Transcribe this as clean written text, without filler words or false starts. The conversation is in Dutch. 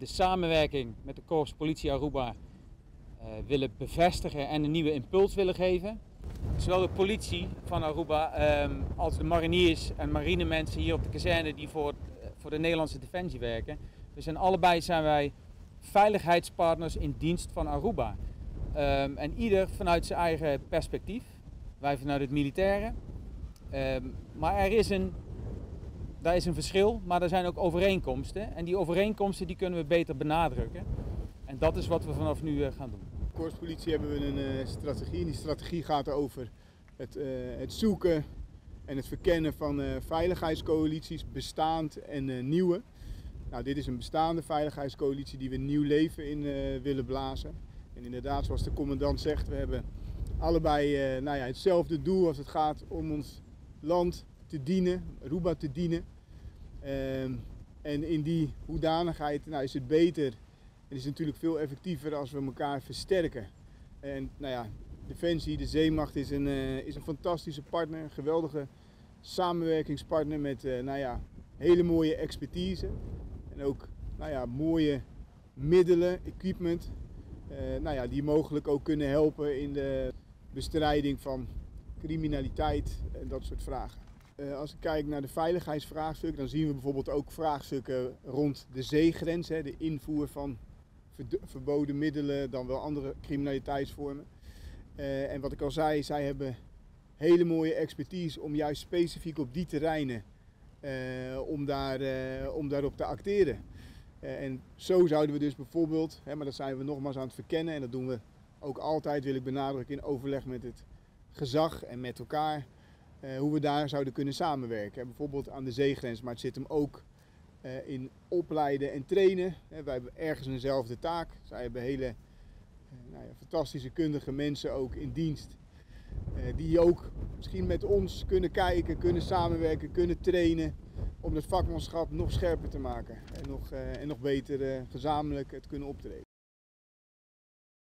de samenwerking met de Korps Politie Aruba willen bevestigen en een nieuwe impuls willen geven. Zowel de politie van Aruba als de mariniers en marinemensen hier op de kazerne die voor de Nederlandse Defensie werken. Allebei zijn wij veiligheidspartners in dienst van Aruba. En ieder vanuit zijn eigen perspectief. Wij vanuit het militaire. Maar daar is een verschil, maar er zijn ook overeenkomsten. En die overeenkomsten die kunnen we beter benadrukken. En dat is wat we vanaf nu gaan doen. Korpspolitie hebben we een strategie. En die strategie gaat over het zoeken en het verkennen van veiligheidscoalities, bestaand en nieuwe. Nou, dit is een bestaande veiligheidscoalitie die we nieuw leven in willen blazen. En inderdaad, zoals de commandant zegt, we hebben allebei hetzelfde doel als het gaat om ons land te dienen, Aruba te dienen. En in die hoedanigheid is het beter en is het natuurlijk veel effectiever als we elkaar versterken. En Defensie, de Zeemacht, is een fantastische partner, een geweldige samenwerkingspartner met hele mooie expertise. En ook mooie middelen, equipment, die mogelijk ook kunnen helpen in de bestrijding van criminaliteit en dat soort vragen. Als ik kijk naar de veiligheidsvraagstukken, dan zien we bijvoorbeeld ook vraagstukken rond de zeegrens, de invoer van verboden middelen, dan wel andere criminaliteitsvormen. En wat ik al zei, zij hebben hele mooie expertise om juist specifiek op die terreinen om daarop te acteren. En zo zouden we dus bijvoorbeeld, maar dat zijn we nogmaals aan het verkennen en dat doen we ook altijd, wil ik benadrukken, in overleg met het gezag en met elkaar, hoe we daar zouden kunnen samenwerken. Bijvoorbeeld aan de zeegrens, maar het zit hem ook in opleiden en trainen. Wij hebben ergens eenzelfde taak. Zij hebben hele fantastische kundige mensen ook in dienst. Die ook misschien met ons kunnen kijken, kunnen samenwerken, kunnen trainen. Om het vakmanschap nog scherper te maken en nog beter gezamenlijk het kunnen optreden.